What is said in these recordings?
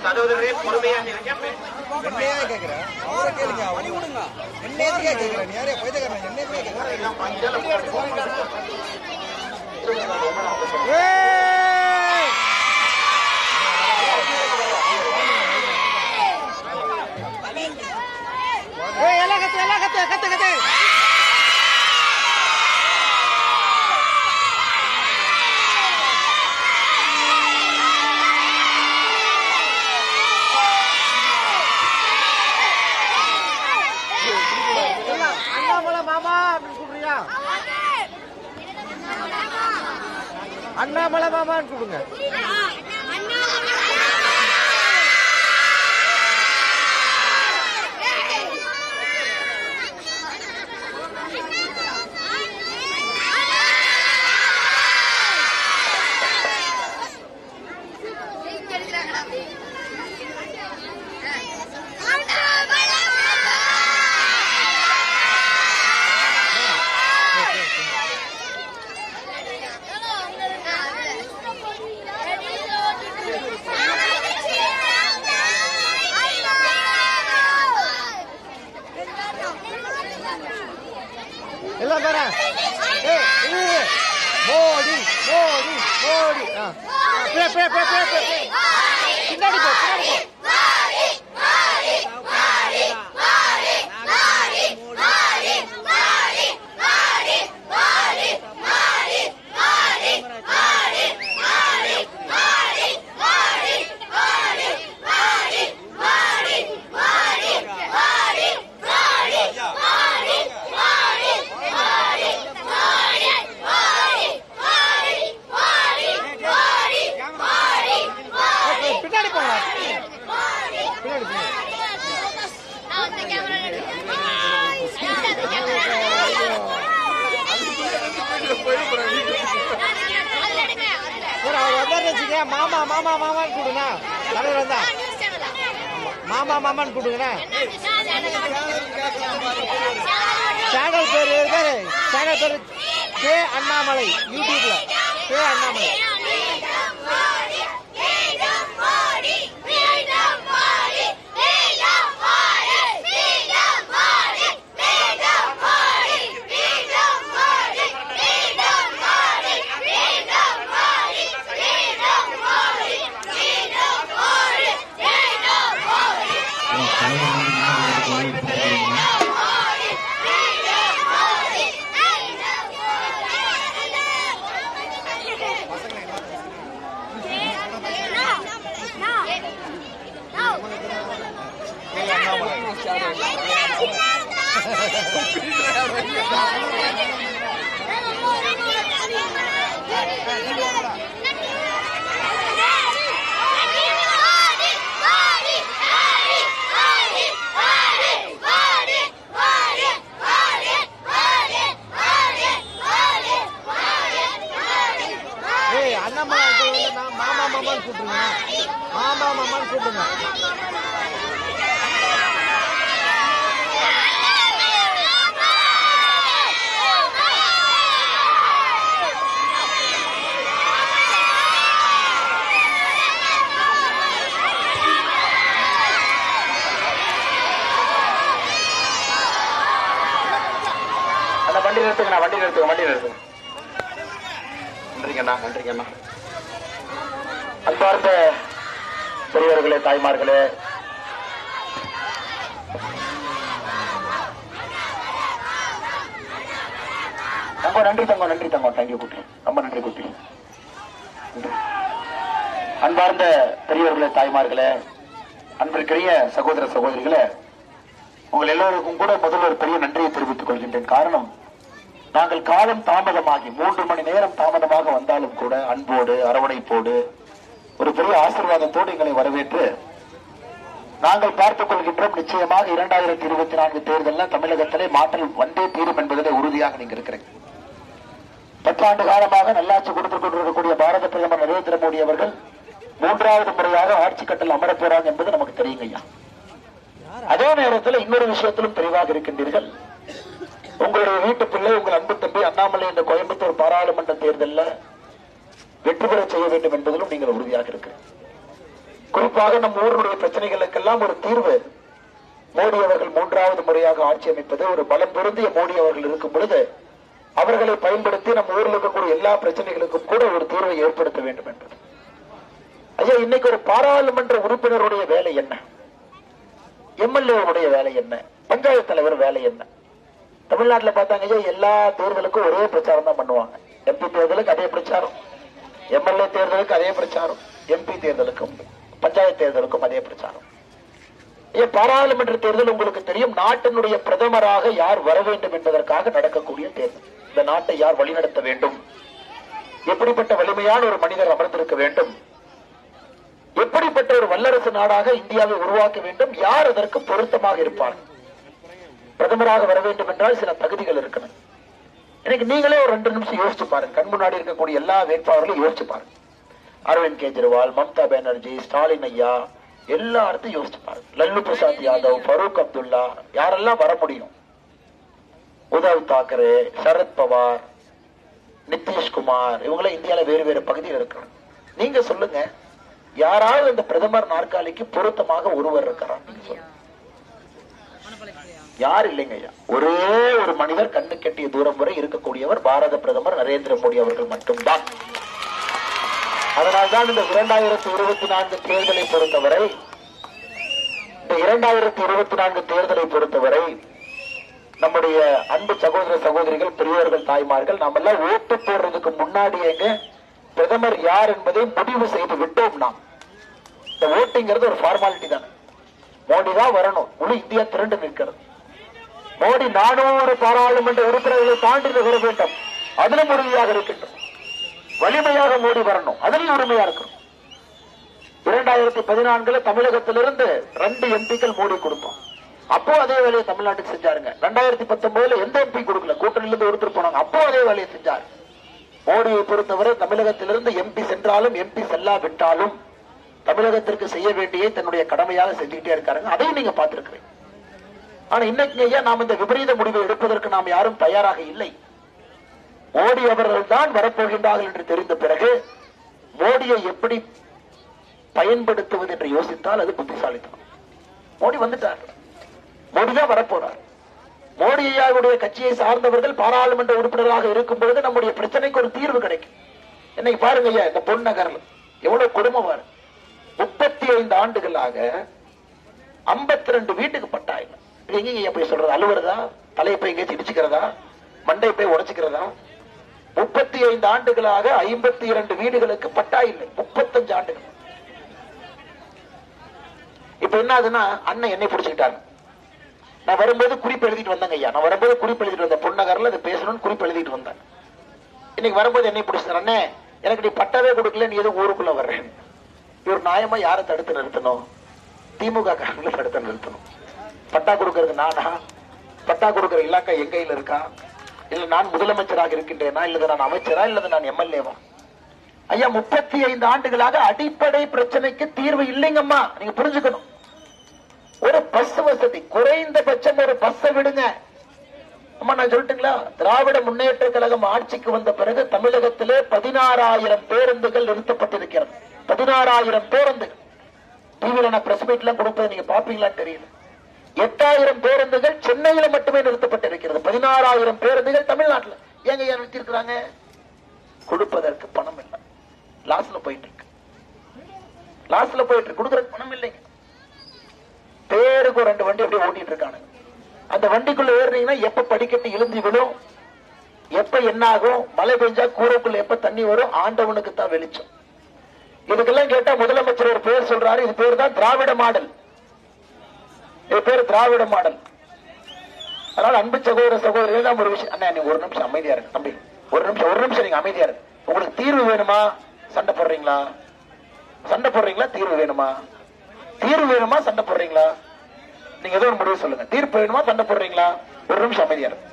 சகோதரரே பொறுமையாக இருக்க. என்னையா கேக்குறேன், அவரை கேளுங்க. என்னையா கேக்குறேன், யாரே பைத்தியக்காரன் என்னையா கேக்குறேன். எல்லாம் கத்து கத்து கத்து. அண்ணாமலை மாமா அப்படின்னு கூப்பிடுறியா? அண்ணாமலை மாமான்னு கூப்பிடுங்க. எல்லாம் பாரு. மோடி மோடி மோடி. பின்னாடி போ, பின்னாடி போ. பின்னாடி போங்க. பின்னாடி போங்க. அவர் வந்தாருன்னு மாமா மாமா மாமான்னு கூடுங்க. தலைவர் வந்தா மாமா மாமான்னு கூடுங்க. சேனல் பேரு இருக்காரு. சேனல் பேரு கே அண்ணாமலை. யூடியூப்ல கே அண்ணாமலை. மாமா மாமான்னு கூப்பிடுங்க. மாமா மாமான்னு கூப்பிடுங்க. வண்டி நிறுத்துங்கண்ணா, வண்டி நிறுத்துங்க, வண்டி நிறுத்துங்க. நன்றிங்கண்ணா, நன்றிங்கண்ணா. அன்பார்ந்த பெரியவர்களே, தாய்மார்களே, தங்கோ நன்றி தங்கோ, நன்றி தங்கோ, தேங்க்யூ குட்டி, ரொம்ப நன்றி குட்டி. அன்பார்ந்த பெரியவர்களே, தாய்மார்களே, அன்பிற்குரிய சகோதர சகோதரிகளே, உங்கள் எல்லோருக்கும் கூட முதல்ல ஒரு பெரிய நன்றியை தெரிவித்துக் கொள்கின்றேன். காரணம், நாங்கள் காலம் தாமதமாகி 3 மணி நேரம் தாமதமாக வந்தாலும் கூட அன்போடு அரவணைப்போடு ஒரு பெரிய ஆசீர்வாதத்தோடு எங்களை வரவேற்று நாங்கள் பார்த்துக் கொள்கின்றோம். நிச்சயமாக 2024 தேர்தலில் தமிழகத்திலே மாற்றம் வந்தே தீரும் என்பதிலே உறுதியாக நீங்க இருக்கிறீங்க. 10 ஆண்டு காலமாக நல்லாட்சி கொடுத்துக் கொண்டிருக்கக்கூடிய பாரத பிரதமர் நரேந்திர மோடி அவர்கள் 3வது முறையாக ஆட்சி கட்டல் அமரப் போறாங்க என்பது நமக்கு தெரியுங்க ஐயா. அதே நேரத்தில் இன்னொரு விஷயத்திலும் தெளிவாக இருக்கின்றீர்கள். உங்க உங்களுடைய வீட்டு பிள்ளை உங்கள் அன்பு தம்பி அண்ணாமலை என்ற கோயம்புத்தூர் பாராளுமன்ற தேர்தலில் வெற்றி பெற செய்ய வேண்டும் என்பதிலும் நீங்கள் உறுதியாக இருக்கு. குறிப்பாக நம் ஊருடைய பிரச்சனைகளுக்கெல்லாம் ஒரு தீர்வு மோடி அவர்கள் 3வது முறையாக ஆட்சி அமைப்பது, ஒரு பலம் பொருந்திய மோடி அவர்கள் இருக்கும் பொழுது அவர்களை பயன்படுத்தி நம்ம ஊரில் இருக்கக்கூடிய எல்லா பிரச்சனைகளுக்கும் கூட ஒரு தீர்வை ஏற்படுத்த வேண்டும் என்பது. ஐயா, இன்னைக்கு ஒரு பாராளுமன்ற உறுப்பினருடைய வேலை என்ன? எம்எல்ஏ வேலை என்ன? பஞ்சாயத்து தலைவர் வேலை என்ன? தமிழ்நாட்டில் பார்த்தாங்க ஐயா, எல்லா தேர்தலுக்கும் ஒரே பிரச்சாரம் தான் பண்ணுவாங்க. எம்பி தேர்தலுக்கு அதே பிரச்சாரம், எம்எல்ஏ தேர்தலுக்கு அதே பிரச்சாரம், எம்பி தேர்தலுக்கும் பஞ்சாயத்து தேர்தலுக்கும் அதே பிரச்சாரம். பாராளுமன்ற தேர்தல் உங்களுக்கு தெரியும், நாட்டினுடைய பிரதமராக யார் வர வேண்டும் என்பதற்காக நடக்கக்கூடிய தேர்தல். இந்த நாட்டை யார் வழிநடத்த வேண்டும், எப்படிப்பட்ட வலிமையான ஒரு மனிதர் அமர்ந்திருக்க வேண்டும், எப்படிப்பட்ட ஒரு வல்லரசு நாடாக இந்தியாவை உருவாக்க வேண்டும், யார் அதற்கு பொருத்தமாக இருப்பார். பிரதமராக வர வேண்டும் என்றால் சில தகுதிகள் இருக்கணும். எனக்கு நீங்களே ஒரு 2 நிமிஷம் யோசிச்சு பாருங்க. கண் முன்னாடி இருக்கக்கூடிய எல்லா வேட்பாளர்களையும் யோசிச்சு பாருங்க. அரவிந்த் கெஜ்ரிவால், மம்தா பானர்ஜி, ஸ்டாலின் ஐயா, எல்லாத்தையும் யோசிச்சு பாருங்க. லல்லு பிரசாத் யாதவ், ஃபரூக் அப்துல்லா, யாரெல்லாம் வர முடியும்? உத்தவ் தாக்கரே, சரத் பவார், நிதிஷ்குமார், இவங்கள இந்தியாவில வேறு வேறு பகுதியில் இருக்கிறாங்க. நீங்க சொல்லுங்க, யாராவது இந்த பிரதமர் நாற்காலிக்கு பொருத்தமாக ஒருவர் இருக்கிறார்? நீங்க சொல்லுங்க. யார் இல்லைங்க ஐயா. ஒரே ஒரு மனிதர் கண்ணு கெட்டிய தூரம் வரை இருக்கக்கூடியவர் பாரத பிரதமர் நரேந்திர மோடி அவர்கள் மட்டும்தான். அதனால்தான் இந்த 2024 தேர்தலை பொறுத்தவரை, இந்த 2024 தேர்தலை பொறுத்தவரை நம்முடைய அன்பு சகோதர சகோதரிகள், பெரியவர்கள், தாய்மார்கள், நாம எல்லாம் ஓட்டு போடுறதுக்கு முன்னாடியே பிரதமர் யார் என்பதை முடிவு செய்து விட்டோம். நாம் இந்த ஓட்டிங்கிறது ஒரு ஃபார்மாலிட்டி தானே. மோடி தான் வரணும். முழு இந்தியா திரண்டு நிற்கிறது. மோடி 400 பாராளுமன்ற உறுப்பினர்களை தாண்டி வர வேண்டும். அதிலும் உறுதியாக இருக்கின்றோம். வலிமையாக மோடி வரணும், அதிலும் உரிமையா இருக்கணும். 2014 தமிழகத்திலிருந்து 2 எம்பிக்கள் மோடி கொடுத்தோம். அப்போ அதே வேலையை தமிழ்நாட்டுக்கு செஞ்சாருங்க. 2019 எந்த எம்பி கொடுக்கல, கூட்டணியிலிருந்து ஒருத்தர் போனாங்க. அப்போ அதே வேலையை செஞ்சார். மோடியை பொறுத்தவரை தமிழகத்திலிருந்து எம்பி சென்றாலும் எம்பி செல்லாவிட்டாலும் தமிழகத்திற்கு செய்ய வேண்டிய தன்னுடைய கடமையாக செஞ்சுக்கிட்டே இருக்காருங்க. அதையும் நீங்க பார்த்திருக்கிறீங்க. ஆனா இன்னைக்கு ஐயா, நாம் இந்த விபரீத முடிவை எடுப்பதற்கு நாம் யாரும் தயாராக இல்லை. மோடி அவர்கள் தான் வரப்போகின்றார்கள் என்று தெரிந்த பிறகு மோடியை எப்படி பயன்படுத்துவது என்று யோசித்தால் அது புத்திசாலித்தனம். மோடி வந்துட்டார், மோடி தான் வரப்போறார். மோடி ஐயாவுடைய கட்சியை சார்ந்தவர்கள் பாராளுமன்ற உறுப்பினராக இருக்கும் பொழுது நம்முடைய பிரச்சனைக்கு ஒரு தீர்வு கிடைக்கும். இன்னைக்கு பாருங்க ஐயா, இந்த பொன்னகர்ல எவ்வளவு கொடுமை பாரு. 35 ஆண்டுகளாக 52 வீட்டுக்கு பட்டா இல்லை. எங்க போய் சொல்றது? அலுவலதா? தலையை போய் எங்கேயும் இடிச்சுக்கிறதா? மண்டை போய் உடைச்சுக்கிறதா? 35 ஆண்டுகளாக 52 வீடுகளுக்கு பட்டா இல்லை. 35 ஆண்டுகள். இப்ப என்ன ஆகுதுன்னா, அண்ணன் என்னை பிடிச்சுக்கிட்டாரு. நான் வரும்போது குறிப்பு எழுதிட்டு வந்தேங்க ஐயா. நான் வரும்போது குறிப்பு எழுதிட்டு வந்தேன். பொன்னகர்ல இது பேசணும்னு குறிப்பு எழுதிட்டு வந்தேன். இன்னைக்கு வரும்போது என்னை பிடிச்சார். அண்ணே, எனக்கு நீ பட்டாவே கொடுக்கல, நீ எதுவும் ஊருக்குள்ள வர்றேன். இவர் நியாயமா யாரை தடுத்து நிறுத்தணும்? திமுக காரங்களை தடுத்து நிறுத்தணும். பட்டா கொடுக்கறது நானா? பட்டா கொடுக்கிற இலாக்கா என் கையில் இருக்கா? இல்ல நான் முதலமைச்சராக இருக்கின்றேனா? இல்லது நான் அமைச்சரா? இல்லது நான் எம்எல்ஏவா? ஐயா, 35 ஆண்டுகளாக அடிப்படை பிரச்சனைக்கு தீர்வு இல்லைங்கம்மா. நீங்க புரிஞ்சுக்கணும். ஒரு பஸ் வசதி, குறைந்தபட்சம் ஒரு பஸ் விடுங்க. அம்மா நான் சொல்லட்டுங்களா? திராவிட முன்னேற்ற கழகம் ஆட்சிக்கு வந்த பிறகு தமிழகத்திலே 16,000 பேருந்துகள் நிறுத்தப்பட்டிருக்கிறது. 16,000 பேருந்துகள். டிவியில நான் பிரஸ் மீட் எல்லாம் கொடுப்பது நீங்க பாப்பீங்களான்னு தெரியல. 8,000 பேருந்துகள் சென்னையில மட்டுமே நிறுத்தப்பட்டிருக்கிறது. 16,000 பேருந்துகள் தமிழ்நாட்டில். ஏங்க ஏன் நிறுத்தி இருக்கிறாங்க? கொடுப்பதற்கு பணம் இல்லை. லாஸ்ல போயிட்டு இருக்கு. லாஸ்ல போயிட்டு இருக்கு. கொடுக்கறதுக்கு பணம் இல்லைங்க. பேருக்கு 2 வண்டி அப்படியே ஓட்டிட்டு இருக்காங்க. அந்த வண்டிக்குள்ள ஏறினீங்கன்னா எப்ப படிக்கட்டு இழுந்து விடும், எப்ப என்ன ஆகும், மழை பெஞ்சா கூரைக்குள்ள எப்ப தண்ணி வரும், ஆண்டவனுக்கு தான் வெளிச்சம். இதுக்கெல்லாம் கேட்டா முதலமைச்சர் ஒரு பேர் சொல்றாரு. இது பேர் தான் திராவிட மாடல். இது பேர் திராவிட மாடல். அதனால அன்பு சகோதர சகோதரிகள் தான் ஒரு விஷயம். அண்ணா, நீங்க ஒரு நிமிஷம் அமைதியா இருக்கு தம்பி. ஒரு நிமிஷம் நீங்க அமைதியா இருக்கு. உங்களுக்கு தீர்வு வேணுமா? சண்டை போடுறீங்களா? சண்டை போடுறீங்களா? தீர்வு வேணுமா? தீர்வு வேணுமா? சண்டை போடுறீங்களா? நீங்க ஏதோ ஒரு முடிவு சொல்லுங்க. தீர்ப்பு வேணுமா? சண்டை போடுறீங்களா? ஒரு நிமிஷம் அமைதியா இருக்கு.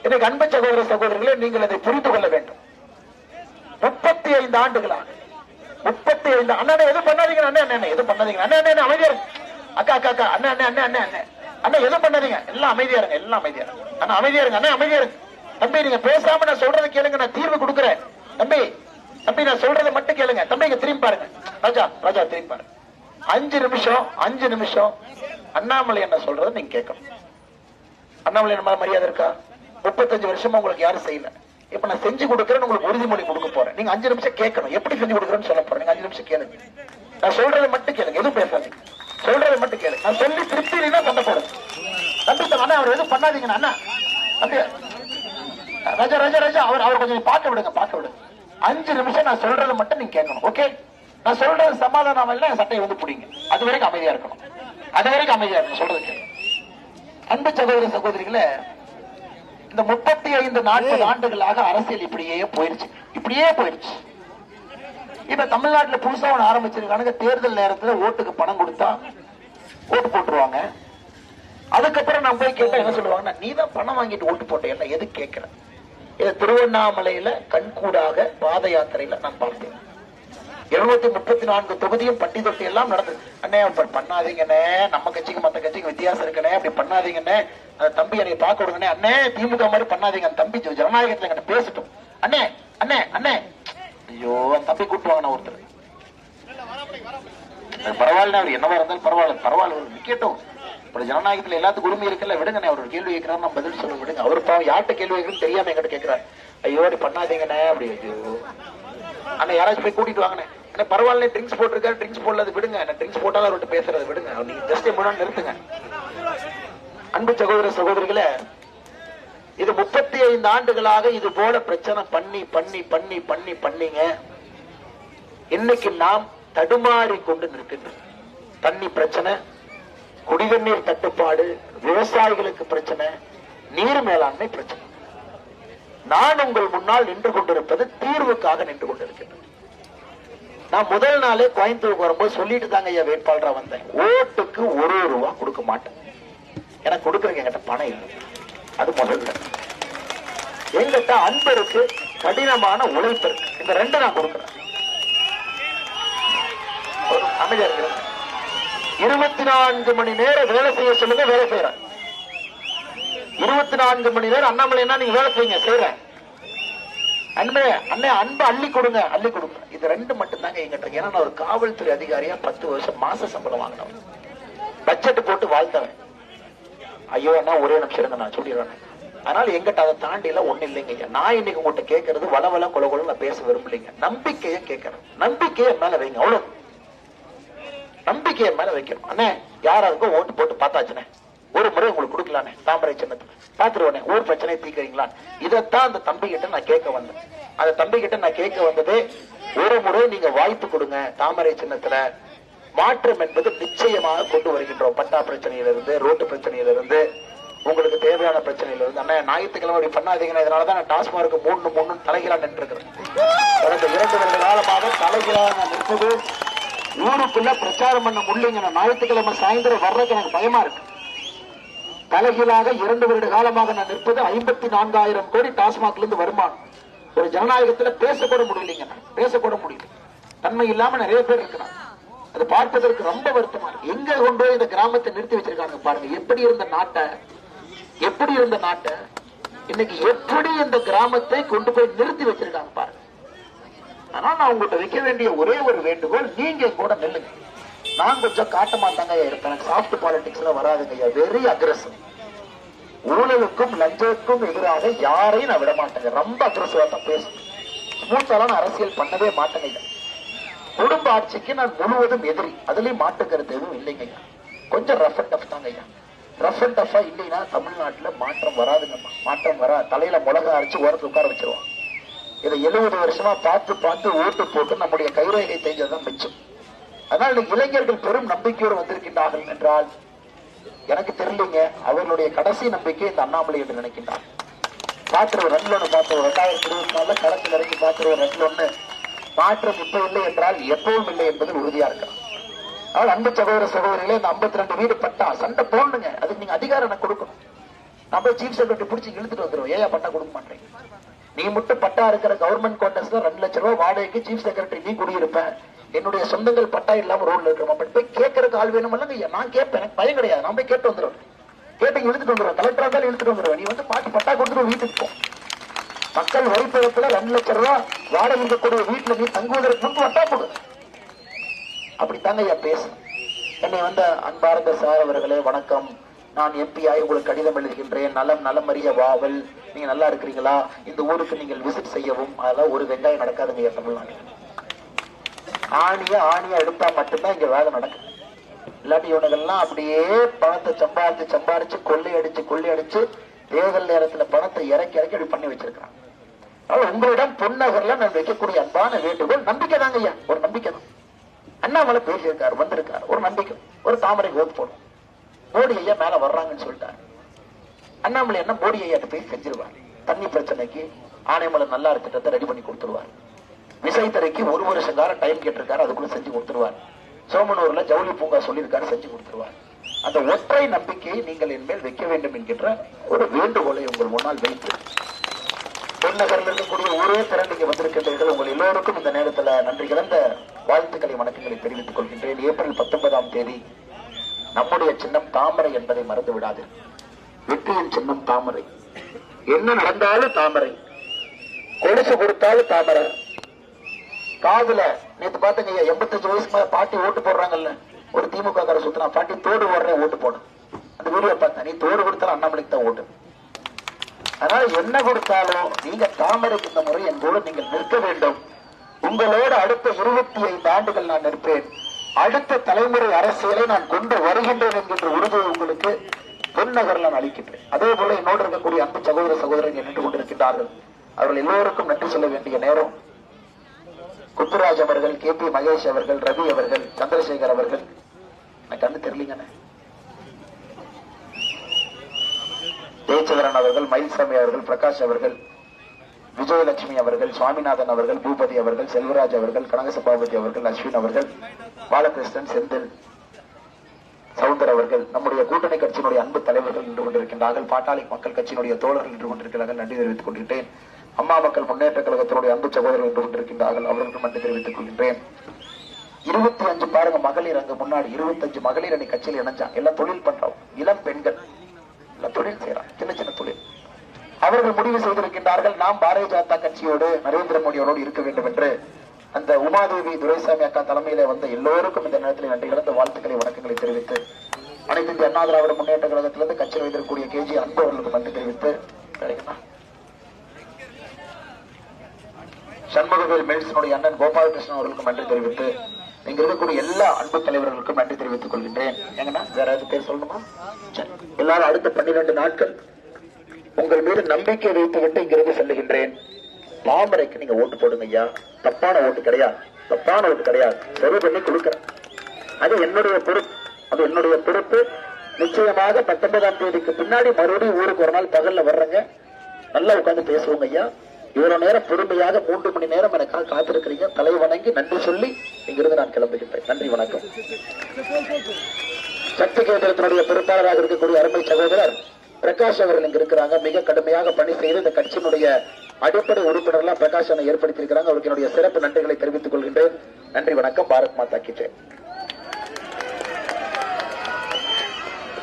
இன்னைக்கு அன்பு சகோதர சகோதரிகளே, நீங்கள் அதை புரிந்து கொள்ள வேண்டும். 35 ஆண்டுகளாக 35 அண்ணா எதுவும் பண்ணாதீங்க. அண்ணா எதுவும் பண்ணாதீங்க. அண்ணா அமைதியா இருக்கு. அக்கா அக்கா அக்கா அண்ணா அண்ணா அண்ணா அண்ணா அண்ணா அண்ணா எதுவும் பண்ணாதீங்க, எல்லாம் அமைதியா இருங்க, எல்லாம் அமைதியா இருங்க. அண்ணா அமைதியா இருங்க, அண்ணா அமைதியா இருங்க. தம்பி நீங்க பேசாம நான் சொல்றதை கேளுங்க, நான் தீர்வு கொடுக்குறேன். தம்பி தம்பி நான் சொல்றதை மட்டும் கேளுங்க. தம்பி இங்க திரும்பி பாருங்க. ராஜா ராஜா திரும்பி பாருங்க. 5 நிமிஷம் அண்ணாமலை என்ன சொல்றதை நீங்க கேட்கணும். அண்ணாமலை நம்ம மரியாதை இருக்கா? 35 வருஷமா உங்களுக்கு யாரும் செய்யல. இப்ப நான் செஞ்சு கொடுக்குறேன்னு உங்களுக்கு உறுதிமொழி கொடுக்க போறேன். நீங்க 5 நிமிஷம் கேட்கணும். எப்படி செஞ்சு கொடுக்குறேன்னு சொல்ல போறேன். நீங்க 5 நிமிஷம் கேளுங்க. நான் சொல்றதை மட்டும் கேளுங்க, எதுவும் பேசாதீங்க. சொல்றதை மட்டும் கேளுங்க. நான் சொல்லி திருப்தி இல்லைன்னா சண்டை போடுங்க. தம்பி அண்ணா அவர் எதுவும் பண்ணாதீங்கண்ணா. அண்ணா அப்படியே ராஜா ராஜா ராஜா அவர் கொஞ்சம் பார்க்க விடுங்க, பார்க்க விடுங்க. 5 நிமிஷம் நான் சொல்றதை மட்டும் நீங்க கேட்கணும். ஓகே, நான் சொல்றது சமாதானம் இல்ல, சட்டையை வந்து பிடிங்க. அது வரைக்கும் அமைதியா இருக்கணும், அது வரைக்கும் அமைதியா இருக்கணும். சொல்றது கேட்கணும். அன்பு சகோதர சகோதரிகளே, இந்த 35-40 ஆண்டுகளாக அரசியல் இப்படியே போயிருச்சு, இப்படியே போயிருச்சு. இப்ப தமிழ்நாட்டுல புதுசா ஒண்ணு ஆரம்பிச்சிருக்கானுங்க. தேர்தல் நேரத்துல ஓட்டுக்கு பணம் கொடுத்தா ஓட்டு போட்டுருவாங்க. அதுக்கப்புறம் நான் போய் கேட்டா என்ன சொல்லுவாங்கன்னா, நீ தான் பணம் வாங்கிட்டு ஓட்டு போட்டேன், எது கேட்கிற? இது திருவண்ணாமலையில கண்கூடாக பாத யாத்திரையில நான் பார்த்தேன். 234 தொகுதியும் பட்டி தொட்டி எல்லாம் நடந்தது. அண்ணே அப்படி பண்ணாதீங்கண்ணே, நம்ம கட்சிக்கு மத்த கட்சிக்கு வித்தியாசம் இருக்குண்ணே, அப்படி பண்ணாதீங்கண்ணே, அந்த தம்பி என்னை பார்க்க விடுங்கண்ணே, அண்ணே திமுக மாதிரி பண்ணாதீங்க, அந்த தம்பி ஜனநாயகத்துல எங்கிட்ட பேசட்டும், அண்ணே அண்ணே அண்ணே. ஐயோ, அந்த தம்பி கூட்டுவாங்க ஒருத்தர். பரவாயில்ல, அவர் என்னவா இருந்தாலும் பரவாயில்ல, பரவாயில்ல, ஒரு நிக்கட்டும். இப்படி ஜனநாயகத்துல எல்லாத்துக்கும் உரிமை இருக்குல்ல, விடுங்கண்ணே. அவர் கேள்வி கேட்கிறாரு, நம்ம பதில் சொல்ல விடுங்க. அவர் பாவம் யார்கிட்ட கேள்வி கேட்கணும்னு தெரியாம எங்கிட்ட கேட்கிறாரு. ஐயோ அப்படி பண்ணாதீங்கண்ணே அப்படி. ஐயோ அண்ணா யாராச்சும் போய் கூட்டிட்டு வாங்கண்ணே. என்ன பரவாயில்ல, ட்ரிங்க்ஸ் போட்டிருக்காரு, ட்ரிங்க்ஸ் போடல, விடுங்க. ட்ரிங்க்ஸ் போட்டாலும் அவர்கிட்ட பேசுறது விடுங்க. நீங்க ஜஸ்ட் முன்னாடி நிறுத்துங்க. அன்பு சகோதர சகோதரிகளே, இது 35 ஆண்டுகளாக இது போல பிரச்சனை பண்ணி பண்ணி பண்ணி பண்ணி பண்ணீங்க. இன்னைக்கு நாம் தடுமாறி கொண்டு நிற்கின்றோம். தண்ணி பிரச்சனை, குடிநீர் தட்டுப்பாடு, விவசாயிகளுக்கு பிரச்சனை, நீர் மேலாண்மை பிரச்சனை. நான் உங்கள் முன்னால் நின்று கொண்டிருப்பது தீர்வுக்காக நின்று கொண்டிருக்கின்றேன். நான் முதல் நாளே கோயம்புத்தூருக்கு வரும்போது சொல்லிட்டு தாங்க ஐயா வேட்பாளரா வந்தேன். ஓட்டுக்கு 1 ரூபா கொடுக்க மாட்டேன், எனக்கு கொடுக்குறேங்க, என்கிட்ட பணம் இல்லை. அது முதல்ல. எங்கிட்ட அன்பு இருக்கு, கடினமான உழைப்பு இருக்கு. இந்த 2 நான் கொடுக்கிறேன். ஒரு அமைதியா இருக்கிறேன். 24 மணி நேரம் வேலை செய்ய சொல்லுங்க, வேலை செய்யறேன். 24 மணி நேரம் அண்ணாமலைன்னா நீங்க வேலை செய்யுங்க, செய்யறேன். அன்பே அண்ணே, அன்பு அள்ளி கொடுங்க, அள்ளி கொடுங்க. இது 2 மட்டும் தாங்க எங்கிட்ட. ஏன்னா நான் ஒரு காவல்துறை அதிகாரியா 10 வருஷம் மாச சம்பளம் வாங்கினவன், பட்ஜெட் போட்டு வாழ்த்தவன். ஐயோ அண்ணா ஒரே நிமிஷம் இருங்க, நான் சொல்லிடுறேன். அதனால எங்கிட்ட அதை தாண்டி எல்லாம் ஒண்ணு இல்லைங்க. நான் இன்னைக்கு உங்கள்கிட்ட கேட்கறது வளவள கொல நான் பேச விரும்பலைங்க. நம்பிக்கையை கேட்கறேன், நம்பிக்கையை மேல வைங்க, அவ்வளவு. நம்பிக்கையை மேல வைக்கணும். அண்ணே யாராருக்கும் ஓட்டு போட்டு பார்த்தாச்சுனே, ஒரு முறை உங்களுக்கு கொடுக்கலானே, தாமரை சின்னத்துல பாத்துருவோனே, ஊர் பிரச்சனை தீர்க்கிறீங்களா? இதைத்தான் அந்த தம்பி கிட்ட நான் கேட்க வந்தேன். அந்த தம்பி கிட்ட நான் கேட்க வந்தது, ஒரு முறை நீங்க வாய்ப்பு கொடுங்க, தாமரை சின்னத்துல மாற்றம் என்பது நிச்சயமாக கொண்டு வருகின்றோம். பட்டா பிரச்சனையிலிருந்து, ரோட்டு பிரச்சனையிலிருந்து, உங்களுக்கு தேவையான பிரச்சனையில இருந்து. அண்ணா ஞாயிற்றுக்கிழமை அப்படி பண்ணாதீங்கன்னா, இதனாலதான் நான் டாஸ்மார்க்கு 3 தலைகீழா நின்று இருக்கிறேன். கடந்த 2 வருட காலமாக தலைகீழா நான் நிற்பது, ஊருக்குள்ள பிரச்சாரம் பண்ண முடியலைங்க. நான் ஞாயிற்றுக்கிழமை சாயந்தரம் வர்றதுக்கு எனக்கு பயமா இருக்கு. தலைகீழாக 2 வருட காலமாக நான் நிற்பது. 54,000 கோடி டாஸ்மாக்ல இருந்து வருமானம். ஒரு ஜனநாயகத்துல பேசக்கூட முடியலைங்க, பேசக்கூட முடியல. தன்மை இல்லாம நிறைய பேர் இருக்கிறாங்க. அது பார்ப்பதற்கு ரொம்ப வருத்தமா இருக்கு. எங்க கொண்டு போய் இந்த கிராமத்தை நிறுத்தி வச்சிருக்காங்க பாருங்க. எப்படி இருந்த நாட்டை இன்னைக்கு எப்படி இந்த கிராமத்தை கொண்டு போய் நிறுத்தி வச்சிருக்காங்க பாருங்க. ஆனா நான் உங்கள்கிட்ட வைக்க வேண்டிய ஒரே ஒரு வேண்டுகோள், நீங்க கூட நெல்லுங்க. நான் கொஞ்சம் காட்டமா தாங்க இருப்பேன். எனக்கு சாஃப்ட் பாலிடிக்ஸ்ல வராதுங்க ஐயா. Very aggressive. ஊழலுக்கும் லஞ்சத்துக்கும் எதிராக யாரையும் நான் விட மாட்டேங்க. ரொம்ப அக்ரெசிவா தான் பேசுவேன். ஸ்மூத்தால நான் அரசியல் பண்ணவே மாட்டேங்க. குடும்ப ஆட்சிக்கு நான் முழுவதும் எதிரி, அதுலயும் மாட்டுக்கிறது எதுவும் இல்லைங்க ஐயா. கொஞ்சம் ரஃப் அண்ட் டஃப் தாங்க ஐயா. ரஃப் அண்ட் டஃபா இல்லைன்னா தமிழ்நாட்டுல மாற்றம் வராதுங்கம்மா. மாற்றம் வரா. தலையில மிளகா அரைச்சு ஓரத்து உட்கார வச்சிருவான். இதை 70 வருஷமா பார்த்து ஓட்டு போட்டு நம்முடைய கைரேகை தேஞ்சதான் மிச்சம். அதனால இளைஞர்கள் பெரும் நம்பிக்கையோடு வந்திருக்கின்றார்கள் என்றால் எனக்கு தெரியலீங்க. அவர்களுடைய கடைசி நம்பிக்கை இந்த அண்ணாமலை என்று நினைக்கின்றார். பார்த்து 2024 களத்தில் இறங்கி பார்த்து 2 மாற்றம் இப்ப இல்லை என்றால் எப்பவும் இல்லை என்பதில் உறுதியா இருக்கிறார். அவள் அன்பு சகோதர சகோதரிகளே, இந்த 52 வீடு பட்டா சண்டை போடணுங்க. அதுக்கு நீங்க அதிகாரம் எனக்கு கொடுக்கணும். நம்ம சீஃப் செக்ரட்டரி பிடிச்சி இழுத்துட்டு வந்துடும். ஏன் பட்டா கொடுக்க மாட்டேங்க? நீ மட்டும் பட்டா இருக்கிற கவர்மெண்ட் குவார்டர்ஸ்ல 2 லட்சம் ரூபாய் வாடகைக்கு சீஃப் செக்ரட்டரி நீ குடியிருப்ப, என்னுடைய சொந்தங்கள் பட்டா இல்லாம ரோட்ல இருக்கிறோம். போய் கேட்கறதுக்கு ஆள் வேணும் இல்லைங்க. நான் கேட்பேன், எனக்கு பயம் கிடையாது. நான் போய் கேட்டு வந்துடுவேன். கேட்டீங்க இழுத்துட்டு வந்துடுவேன், கலெக்டரா இருந்தாலும் இழுத்துட்டு வந்துடுவேன். நீ வந்து பாட்டி பட்டா கொடுத்துட்டு வீட்டுக்கு போ. மக்கள் வரிப்பணத்துல 2 லட்சம் ரூபாய் வாடகை இருக்கக்கூடிய வீட்டுல நீ தங்குவதற்கு முன்பு வட்டா கொடு. அப்படித்தாங்க ஐயா பேசணும். என்னை வந்து அன்பார்ந்த சார் அவர்களே வணக்கம், நான் எம்பி ஆகி உங்களுக்கு கடிதம் எழுதுகின்றேன், நலம் அறிய வாவல், நீங்க நல்லா இருக்கிறீங்களா, இந்த ஊருக்கு நீங்கள் விசிட் செய்யவும். அதெல்லாம் ஒரு வெங்காயம் நடக்காதுங்க தமிழ்நாட்டில். ஆணியா எடுத்தா மட்டும்தான் இங்க வேலை நடக்கும். இல்லாட்டி இவனுங்கெல்லாம் அப்படியே பணத்தை சம்பாரிச்சு கொள்ளையடிச்சு தேர்தல் நேரத்துல பணத்தை இறக்கி அப்படி பண்ணி வச்சிருக்கிறான். அதனால உங்களிடம் பொன்னகர்ல நான் வைக்கக்கூடிய அன்பான வேண்டுகோள் நம்பிக்கை தாங்க ஐயா, ஒரு நம்பிக்கை தான். அண்ணாமலை பேசியிருக்காரு, வந்திருக்காரு, ஒரு நம்பிக்கை, ஒரு தாமரை ஓட்டு போடும். மோடி ஐயா மேல வர்றாங்கன்னு சொல்லிட்டாரு. அண்ணாமலை என்ன மோடி ஐயாட்ட போய் செஞ்சிருவார். தண்ணி பிரச்சனைக்கு ஆனைமலை நல்லாறு திட்டத்தை ரெடி பண்ணி கொடுத்துருவார். விசைத்தரைக்கு 1 வருஷம் காலம் டைம் கேட்டிருக்காரு, அதுக்குள்ள செஞ்சு கொடுத்துருவார். சோமனூர்ல ஜவுளி பூங்கா சொல்லியிருக்காரு, செஞ்சு கொடுத்துருவார். அந்த ஒற்றை நம்பிக்கையை நீங்கள் என் மேல் வைக்க வேண்டும் என்கின்ற ஒரு வேண்டுகோளை உங்கள் முன்னால் வைத்து பொன்னகரில் இருக்கக்கூடிய ஒரே திறன் நீங்க வந்திருக்கின்றீர்கள். உங்கள் எல்லோருக்கும் இந்த நேரத்தில் நன்றி கலந்த வாழ்த்துக்களை வணக்கங்களை தெரிவித்துக் கொள்கின்றேன். ஏப்ரல் 19ஆம் தேதி நம்முடைய சின்னம் தாமரை என்பதை மறந்து விடாது. வெற்றியின் சின்னம் தாமரை. என்ன நடந்தாலும் தாமரை, கொலுசு கொடுத்தாலும் தாமரை. காதுல நேற்று பாத்தீங்க 85 வயசுக்கு மேல பாட்டி ஓட்டு போடுறாங்கல்ல, ஒரு திமுக கார சுத்தினா பாட்டி தோடு போடுறேன் ஓட்டு போடும். அந்த வீடியோ பார்த்தா நீ தோடு கொடுத்தாலும் அண்ணாமலைக்கு தான் ஓட்டு. அதனால என்ன கொடுத்தாலும் நீங்க தாமரைக்கு இந்த முறை என்போடு நீங்கள் நிற்க வேண்டும். உங்களோடு அடுத்த 25 ஆண்டுகள் நான் நிற்பேன். அடுத்த தலைமுறை அரசியலை நான் கொண்டு வருகின்றேன் என்கின்ற உறுதியை உங்களுக்கு பொன்னகர் நான் அளிக்கின்றேன். அதே போல என்னோடு இருக்கக்கூடிய அன்பு சகோதரர்கள் நின்று கொண்டிருக்கின்றார்கள். அவர்கள் எல்லோருக்கும் நன்றி சொல்ல வேண்டிய நேரம். குத்துராஜ் அவர்கள், KP மகேஷ் அவர்கள், ரவி அவர்கள், சந்திரசேகர் அவர்கள், எனக்கு கண்ணு தெரியலீங்கண்ணே, ஜெயச்சந்திரன் அவர்கள், மயில்சாமி அவர்கள், பிரகாஷ் அவர்கள், விஜயலட்சுமி அவர்கள், சுவாமிநாதன் அவர்கள், பூபதி அவர்கள், செல்வராஜ் அவர்கள், கனகசபாபதி அவர்கள், அஸ்வின் அவர்கள், பாலகிருஷ்ணன், செந்தில், சவுந்தர் அவர்கள், நம்முடைய கூட்டணி கட்சியினுடைய அன்பு தலைவர்கள் நின்று கொண்டிருக்கின்றார்கள். பாட்டாளி மக்கள் கட்சியினுடைய தோழர்கள் நின்று கொண்டிருக்கிறார்கள். நன்றி தெரிவித்துக் கொள்கின்றேன். அம்மா மக்கள் முன்னேற்ற கழகத்தினுடைய அன்பு சகோதரர்கள் நின்று கொண்டிருக்கின்றார்கள். அவர்களுக்கு நன்றி தெரிவித்துக் கொள்கின்றேன். 25 பாருங்க மகளிர், அங்கு முன்னாடி 25 மகளிர் அணி கட்சியில் இணைஞ்சாங்க. எல்லாம் தொழில் பண்றோம், இளம் பெண்கள் எல்லாம் தொழில் செய்யறாங்க, சின்ன தொழில். அவர்கள் முடிவு செய்திருக்கின்றார்கள், நாம் பாரதிய ஜனதா கட்சியோடு நரேந்திர மோடியோடு இருக்க வேண்டும் என்று. அந்த உமாதேவி துரைசாமி அக்கா தலைமையில வந்த எல்லோருக்கும் இந்த நேரத்தில் நன்றி கலந்த வாழ்த்துக்களை வணக்கங்களை தெரிவித்து, அனைத்து இந்திய அண்ணா திராவிட முன்னேற்ற கழகத்திலிருந்து கட்சியில் வைத்திருக்கக்கூடிய KG அன்பு அவர்களுக்கு நன்றி தெரிவித்து, சண்முகவேல் மெல்ஸினுடைய அண்ணன் கோபாலகிருஷ்ணன் அவர்களுக்கும் நன்றி தெரிவித்து, இங்க இருக்கக்கூடிய எல்லா அன்பு தலைவர்களுக்கும் நன்றி தெரிவித்துக் கொள்கின்றேன். எங்கன்னா வேற ஏதாவது பேர் சொல்லணுமா? எல்லாரும் அடுத்த 12 நாட்கள் உங்கள் மீது நம்பிக்கை வைத்து விட்டு இங்கிருந்து செல்லுகின்றேன். தாமரைக்கு நீங்க ஓட்டு போடுங்க ஐயா. தப்பான ஓட்டு கிடையாது, சரி பண்ணி கொடுக்கிறேன். அது என்னுடைய பொறுப்பு. நிச்சயமாக 19ஆம் தேதிக்கு பின்னாடி மறுபடியும் ஊருக்கு ஒரு நாள் பகல்ல வர்றேங்க. நல்லா உட்கார்ந்து பேசுவோங்க ஐயா. இவ்வளவு நேரம் பொறுமையாக 3 மணி நேரம் எனக்காக காத்திருக்கிறீங்க. தலை வணங்கி நன்றி சொல்லி இங்கிருந்து நான் கிளம்புகின்றேன். நன்றி, வணக்கம். சக்தி கேந்திரத்தினுடைய பொறுப்பாளராக இருக்கக்கூடிய அருமை சகோதரர் பிரகாஷ் அவர்கள் இங்க இருக்கிறாங்க. மிக கடுமையாக பணி செய்து இந்த கட்சியினுடைய அடிப்படை உறுப்பினர்லாம் பிரகாஷ் ஏற்படுத்தியிருக்கிறாங்க. அவருக்கு என்னுடைய சிறப்பு நன்றிகளை தெரிவித்துக் கொள்கின்றேன். நன்றி, வணக்கம். பாரத் மாதா கி ஜெய்.